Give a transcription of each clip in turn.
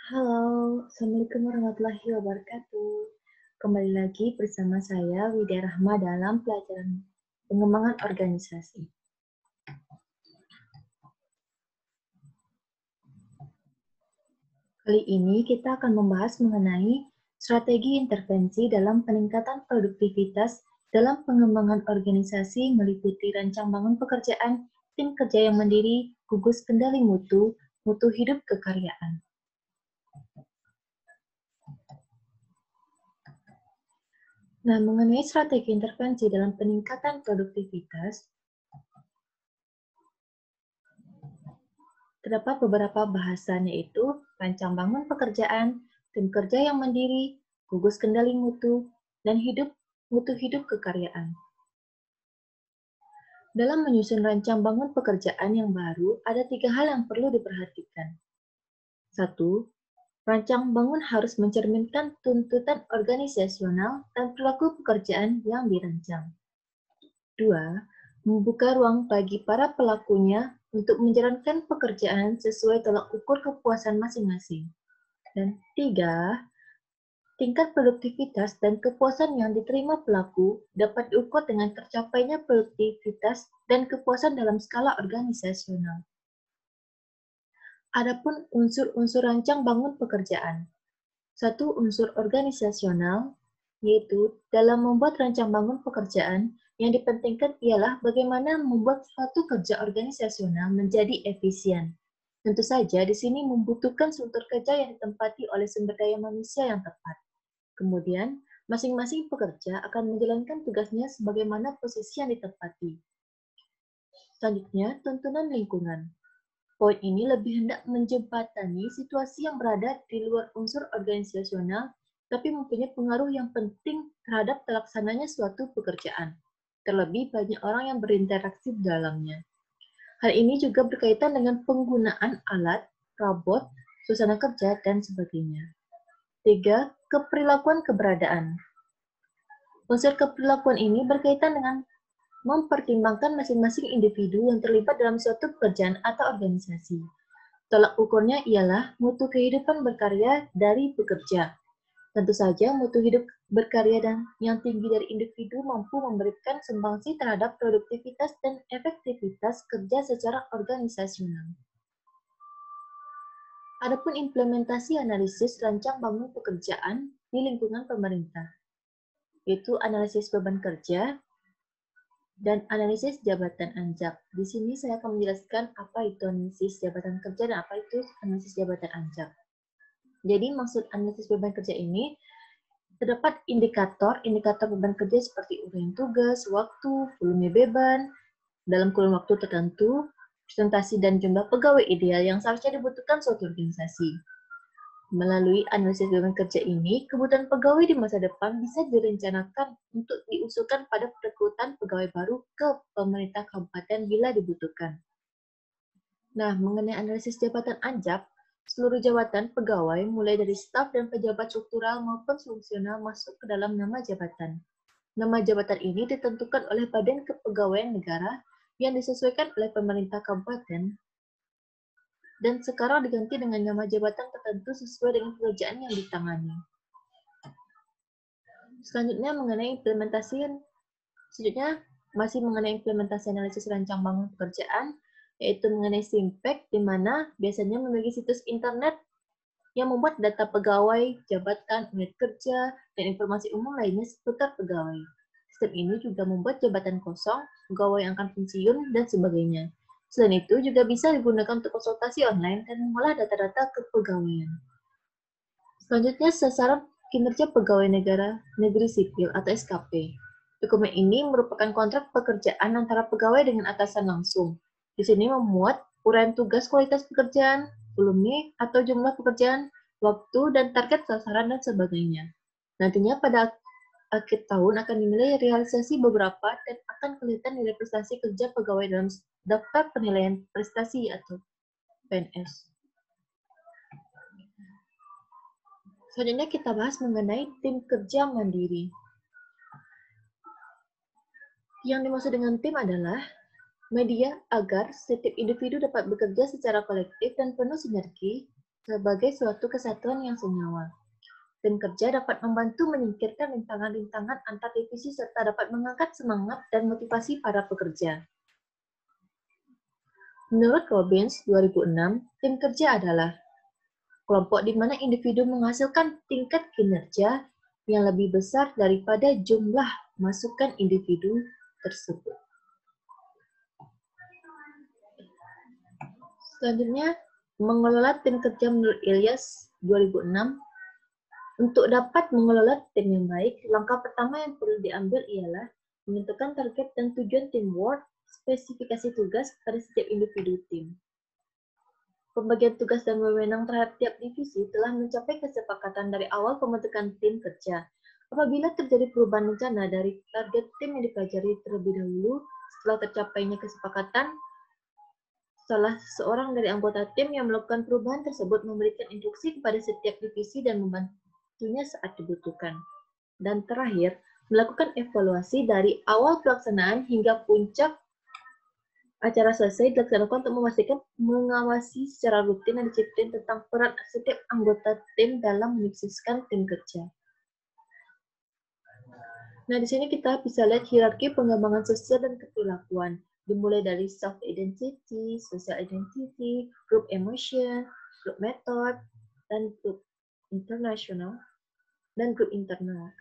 Halo, Assalamualaikum warahmatullahi wabarakatuh. Kembali lagi bersama saya Widya Rahma dalam pelajaran pengembangan organisasi. Kali ini kita akan membahas mengenai strategi intervensi dalam peningkatan produktivitas dalam pengembangan organisasi meliputi rancang bangun pekerjaan, tim kerja yang mandiri, gugus kendali mutu, mutu hidup kekaryaan. Nah, mengenai strategi intervensi dalam peningkatan produktivitas, terdapat beberapa bahasan yaitu rancang bangun pekerjaan, tim kerja yang mandiri, gugus kendali mutu, dan mutu hidup kekaryaan. Dalam menyusun rancang bangun pekerjaan yang baru, ada 3 hal yang perlu diperhatikan. 1. Rancang bangun harus mencerminkan tuntutan organisasional dan perilaku pekerjaan yang dirancang. 2. Membuka ruang bagi para pelakunya untuk menjalankan pekerjaan sesuai tolak ukur kepuasan masing-masing. Dan 3. Tingkat produktivitas dan kepuasan yang diterima pelaku dapat diukur dengan tercapainya produktivitas dan kepuasan dalam skala organisasional. Adapun unsur-unsur rancang bangun pekerjaan. Satu unsur organisasional, yaitu dalam membuat rancang bangun pekerjaan, yang dipentingkan ialah bagaimana membuat suatu kerja organisasional menjadi efisien. Tentu saja di sini membutuhkan struktur kerja yang ditempati oleh sumber daya manusia yang tepat. Kemudian, masing-masing pekerja akan menjalankan tugasnya sebagaimana posisi yang ditempati. Selanjutnya, tuntunan lingkungan. Poin ini lebih hendak menjembatani situasi yang berada di luar unsur organisasional, tapi mempunyai pengaruh yang penting terhadap terlaksananya suatu pekerjaan. Terlebih banyak orang yang berinteraksi di dalamnya. Hal ini juga berkaitan dengan penggunaan alat, robot, suasana kerja, dan sebagainya. 3. Keperilakuan keberadaan. Unsur keperilakuan ini berkaitan dengan mempertimbangkan masing-masing individu yang terlibat dalam suatu pekerjaan atau organisasi. Tolak ukurnya ialah mutu kehidupan berkarya dari pekerja. Tentu saja mutu hidup berkarya dan yang tinggi dari individu mampu memberikan sumbangsi terhadap produktivitas dan efektivitas kerja secara organisasional. Adapun implementasi analisis rancang bangun pekerjaan di lingkungan pemerintah, yaitu analisis beban kerja dan analisis jabatan anjak. Di sini saya akan menjelaskan apa itu analisis jabatan kerja dan apa itu analisis jabatan anjak. Jadi maksud analisis beban kerja ini terdapat indikator beban kerja seperti uraian tugas, waktu, volume beban dalam kurun waktu tertentu, presentasi dan jumlah pegawai ideal yang seharusnya dibutuhkan suatu organisasi. Melalui analisis beban kerja ini, kebutuhan pegawai di masa depan bisa direncanakan untuk diusulkan pada perekrutan pegawai baru ke pemerintah kabupaten bila dibutuhkan. Nah, mengenai analisis jabatan anjak, seluruh jabatan pegawai mulai dari staf dan pejabat struktural maupun fungsional masuk ke dalam nama jabatan. Nama jabatan ini ditentukan oleh Badan Kepegawaian Negara yang disesuaikan oleh pemerintah kabupaten dan sekarang diganti dengan nama jabatan tertentu sesuai dengan pekerjaan yang ditangani. Selanjutnya masih mengenai implementasi analisis rancang bangun pekerjaan, yaitu mengenai SIMPEK, di mana biasanya memiliki situs internet yang membuat data pegawai, jabatan, unit kerja, dan informasi umum lainnya seputar pegawai. Sistem ini juga membuat jabatan kosong, pegawai yang akan pensiun, dan sebagainya. Selain itu, juga bisa digunakan untuk konsultasi online dan mengolah data-data kepegawaian. Selanjutnya, sasaran kinerja pegawai negeri sipil atau SKP. Dokumen ini merupakan kontrak pekerjaan antara pegawai dengan atasan langsung. Di sini memuat uraian tugas kualitas pekerjaan, volume atau jumlah pekerjaan, waktu, dan target sasaran, dan sebagainya. Nantinya pada akhir tahun akan dinilai realisasi beberapa dan akan kelihatan nilai prestasi kerja pegawai dalam daftar penilaian prestasi atau PNS. Selanjutnya kita bahas mengenai tim kerja mandiri. Yang dimaksud dengan tim adalah media agar setiap individu dapat bekerja secara kolektif dan penuh sinergi sebagai suatu kesatuan yang senyawa. Tim kerja dapat membantu menyingkirkan rintangan-rintangan antar divisi serta dapat mengangkat semangat dan motivasi para pekerja. Menurut Robbins 2006, tim kerja adalah kelompok di mana individu menghasilkan tingkat kinerja yang lebih besar daripada jumlah masukan individu tersebut. Selanjutnya, mengelola tim kerja menurut Ilyas 2006. Untuk dapat mengelola tim yang baik, langkah pertama yang perlu diambil ialah menentukan target dan tujuan teamwork, spesifikasi tugas pada setiap individu tim. Pembagian tugas dan wewenang terhadap tiap divisi telah mencapai kesepakatan dari awal pembentukan tim kerja. Apabila terjadi perubahan rencana dari target tim yang dipelajari terlebih dahulu, setelah tercapainya kesepakatan, salah seorang dari anggota tim yang melakukan perubahan tersebut memberikan instruksi kepada setiap divisi dan membantunya saat dibutuhkan. Dan terakhir, melakukan evaluasi dari awal pelaksanaan hingga puncak acara selesai dilaksanakan untuk memastikan mengawasi secara rutin dan disiplin tentang peran setiap anggota tim dalam menyukseskan tim kerja. Nah, di sini kita bisa lihat hierarki pengembangan sosial dan keperilakuan, dimulai dari self-identity, social identity, group emotion, group method, dan group international, dan group internal.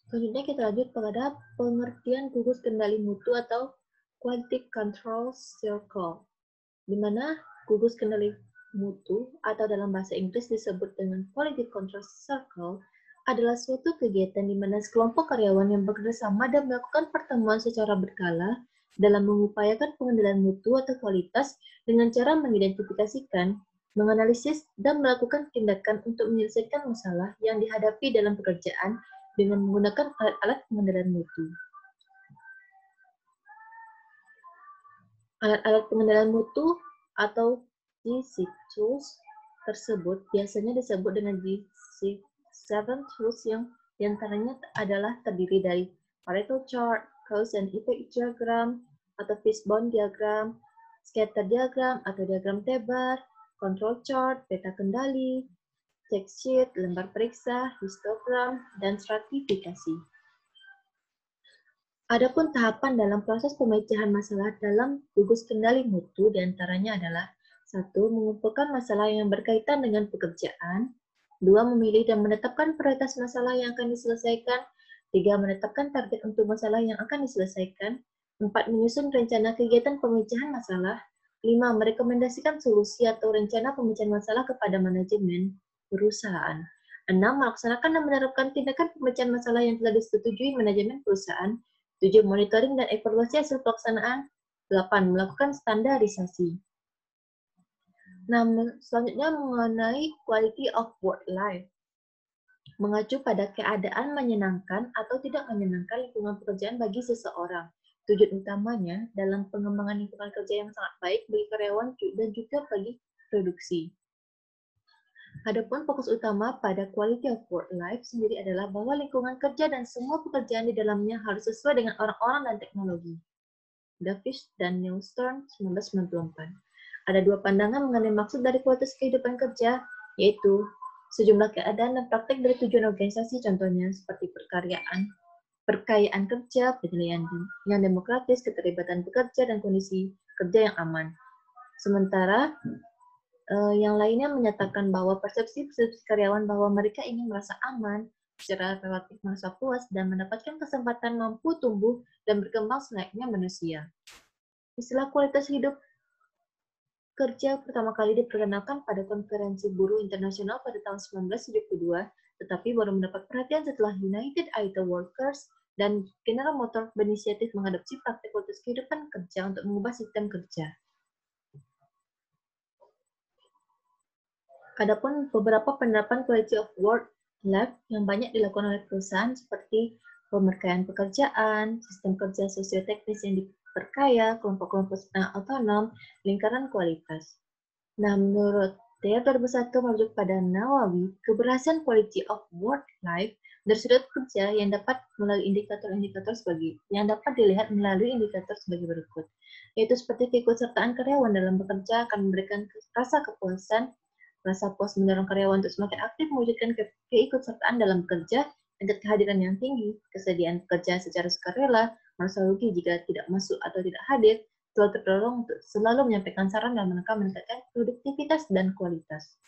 Selanjutnya kita lanjut pada pengertian gugus kendali mutu atau Quality Control Circle, di mana gugus kendali mutu atau dalam bahasa Inggris disebut dengan Quality Control Circle adalah suatu kegiatan di mana sekelompok karyawan yang bekerjasama dan melakukan pertemuan secara berkala dalam mengupayakan pengendalian mutu atau kualitas dengan cara mengidentifikasikan, menganalisis, dan melakukan tindakan untuk menyelesaikan masalah yang dihadapi dalam pekerjaan dengan menggunakan alat-alat pengendalian mutu. Alat-alat pengendalian mutu atau G6 tools tersebut biasanya disebut dengan G7 tools yang diantaranya adalah terdiri dari Pareto chart, cause and effect diagram atau fishbone diagram, scatter diagram atau diagram tebar, control chart, peta kendali, check sheet, lembar periksa, histogram, dan stratifikasi. Adapun tahapan dalam proses pemecahan masalah dalam gugus kendali mutu diantaranya adalah 1. Mengumpulkan masalah yang berkaitan dengan pekerjaan, 2. Memilih dan menetapkan prioritas masalah yang akan diselesaikan, 3. Menetapkan target untuk masalah yang akan diselesaikan, 4. Menyusun rencana kegiatan pemecahan masalah, 5. Merekomendasikan solusi atau rencana pemecahan masalah kepada manajemen perusahaan, 6. Melaksanakan dan menerapkan tindakan pemecahan masalah yang telah disetujui manajemen perusahaan, 7. Monitoring dan evaluasi hasil pelaksanaan, 8. Melakukan standarisasi. Nah, selanjutnya mengenai quality of work life. Mengacu pada keadaan menyenangkan atau tidak menyenangkan lingkungan pekerjaan bagi seseorang. Tujuan utamanya dalam pengembangan lingkungan kerja yang sangat baik bagi karyawan dan juga bagi produksi. Adapun fokus utama pada quality of work life sendiri adalah bahwa lingkungan kerja dan semua pekerjaan di dalamnya harus sesuai dengan orang-orang dan teknologi. Davis dan Newstern 1994. Ada dua pandangan mengenai maksud dari kualitas kehidupan kerja, yaitu sejumlah keadaan dan praktek dari tujuan organisasi, contohnya seperti perkayaan kerja, penilaian yang demokratis, keterlibatan pekerja, dan kondisi kerja yang aman. Sementara yang lainnya menyatakan bahwa persepsi karyawan bahwa mereka ingin merasa aman, secara relatif merasa puas, dan mendapatkan kesempatan mampu tumbuh dan berkembang selayaknya manusia. Istilah kualitas hidup kerja pertama kali diperkenalkan pada Konferensi Buruh Internasional pada tahun 1972, tetapi baru mendapat perhatian setelah United Auto Workers dan General Motors berinisiatif mengadopsi praktik kualitas kehidupan kerja untuk mengubah sistem kerja. Adapun beberapa penerapan quality of work life yang banyak dilakukan oleh perusahaan seperti pemerkayaan pekerjaan, sistem kerja sosioteknis yang diperkaya, kelompok-kelompok otonom, lingkaran kualitas. Nah, menurut TR 2001 merujuk pada Nawawi, keberhasilan quality of work life Dari sudut kerja yang dapat melalui indikator-indikator yang dapat dilihat melalui indikator sebagai berikut, yaitu seperti keikutsertaan karyawan dalam bekerja akan memberikan rasa kepuasan, rasa puas mendorong karyawan untuk semakin aktif mewujudkan keikutsertaan dalam bekerja, tingkat kehadiran yang tinggi, kesediaan pekerjaan secara sukarela, merasa rugi jika tidak masuk atau tidak hadir, selalu terdorong untuk selalu menyampaikan saran dan meningkatkan produktivitas dan kualitas.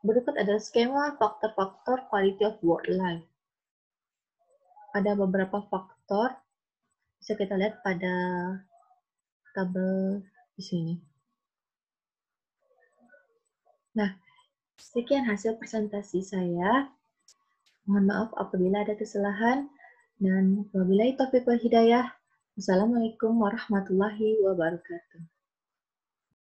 Berikut adalah skema faktor-faktor quality of work life. Ada beberapa faktor, bisa kita lihat pada tabel di sini. Nah, sekian hasil presentasi saya. Mohon maaf apabila ada kesalahan, dan wabillahi taufiq wal hidayah. Wassalamualaikum warahmatullahi wabarakatuh.